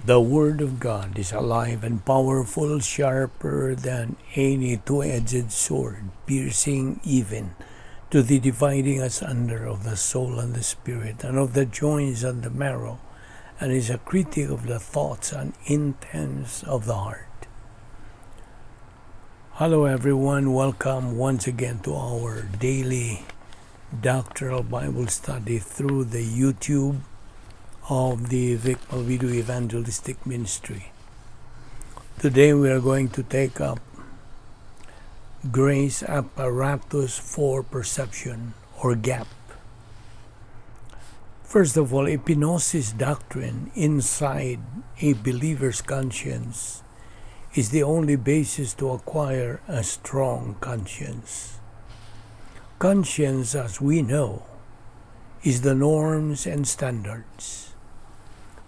The Word of God is alive and powerful, sharper than any two-edged sword, piercing even to the dividing asunder of the soul and the spirit, and of the joints and the marrow, and is a critic of the thoughts and intents of the heart. Hello everyone, welcome once again to our daily doctrinal Bible study through the YouTube of the Balbido Evangelistic Ministry. Today we are going to take up Grace Apparatus for Perception, or GAP. First of all, epinosis doctrine inside a believer's conscience is the only basis to acquire a strong conscience. Conscience, as we know, is the norms and standards.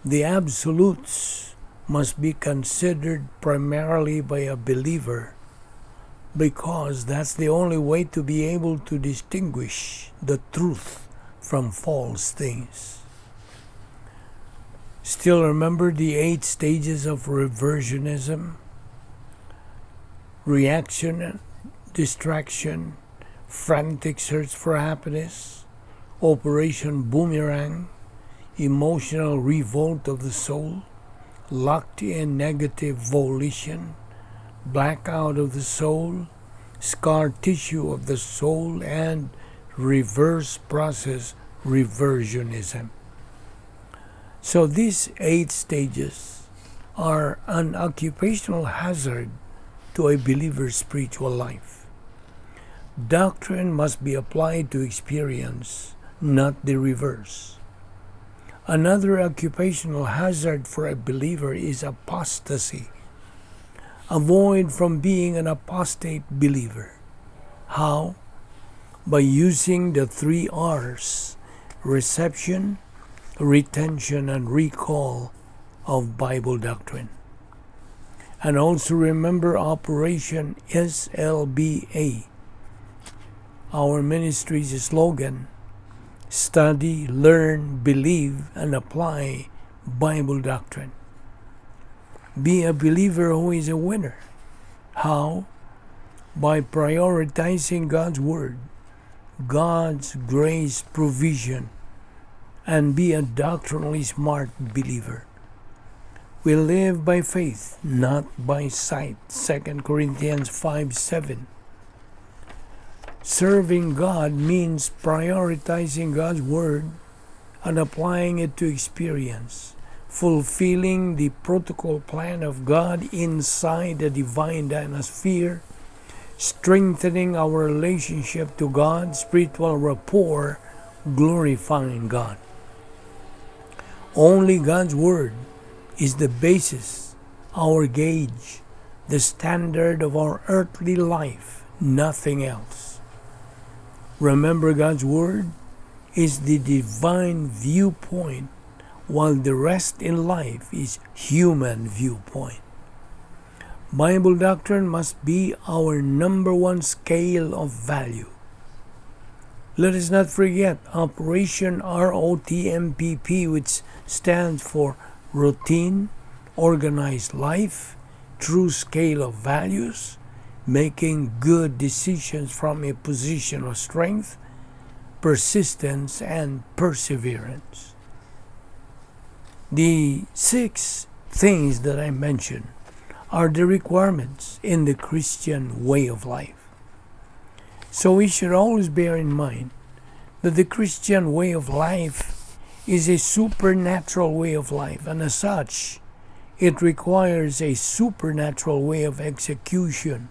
The absolutes must be considered primarily by a believer because that's the only way to be able to distinguish the truth from false things. Still remember the 8 stages of reversionism: reaction, distraction, frantic search for happiness, Operation Boomerang, emotional revolt of the soul, locked in negative volition, blackout of the soul, scar tissue of the soul, and reverse process reversionism. So these 8 stages are an occupational hazard to a believer's spiritual life. Doctrine must be applied to experience, not the reverse. Another occupational hazard for a believer is apostasy. Avoid from being an apostate believer. How? By using the 3 R's: reception, retention, and recall of Bible doctrine. And also remember Operation SLBA, our ministry's slogan: study, learn, believe, and apply Bible doctrine. Be a believer who is a winner. How? By prioritizing God's Word, God's grace provision, and be a doctrinally smart believer. We live by faith, not by sight. 2 Corinthians 5:7. Serving God means prioritizing God's Word and applying it to experience, fulfilling the protocol plan of God inside the divine dynasty, strengthening our relationship to God, spiritual rapport, glorifying God. Only God's Word is the basis, our gauge, the standard of our earthly life, nothing else. Remember, God's Word is the divine viewpoint, while the rest in life is human viewpoint. Bible doctrine must be our number 1 scale of value. Let us not forget Operation ROTMPP, which stands for routine, organized life, true scale of values, making good decisions from a position of strength, persistence, and perseverance. The 6 things that I mentioned are the requirements in the Christian way of life. So we should always bear in mind that the Christian way of life is a supernatural way of life, and as such, it requires a supernatural way of execution.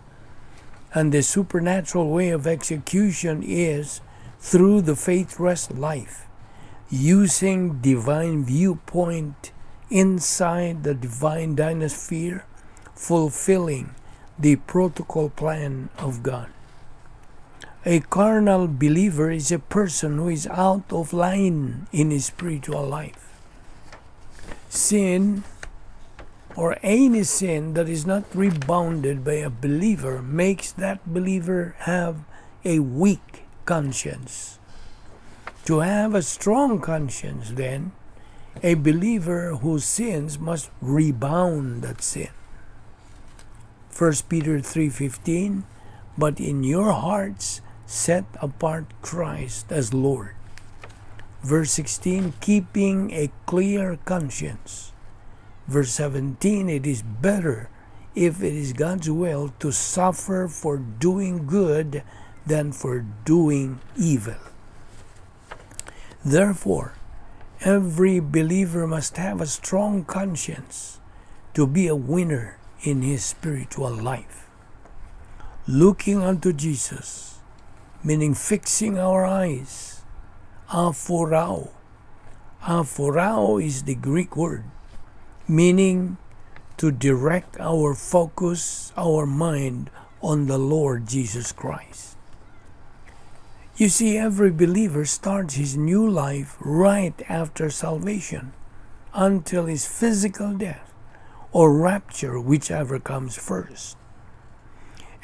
And the supernatural way of execution is through the faith-rest life, using divine viewpoint inside the divine dynasty, fulfilling the protocol plan of God. A carnal believer is a person who is out of line in his spiritual life. Sin, or any sin that is not rebounded by a believer, makes that believer have a weak conscience. To have a strong conscience, then, A believer who sins must rebound that sin. 1 Peter 3:15, but in your hearts set apart Christ as Lord. Verse 16, keeping a clear conscience. Verse 17, it is better, if it is God's will, to suffer for doing good than for doing evil. Therefore, every believer must have a strong conscience to be a winner in his spiritual life. Looking unto Jesus, meaning fixing our eyes. Aphorao. Aphorao is the Greek word, meaning to direct our focus, our mind on the Lord Jesus Christ. You see, every believer starts his new life right after salvation until his physical death or rapture, whichever comes first.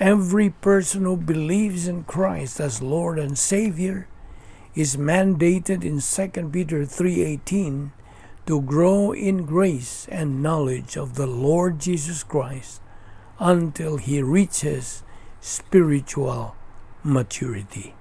Every person who believes in Christ as Lord and Savior is mandated in 2 Peter 3:18 to grow in grace and knowledge of the Lord Jesus Christ until he reaches spiritual maturity.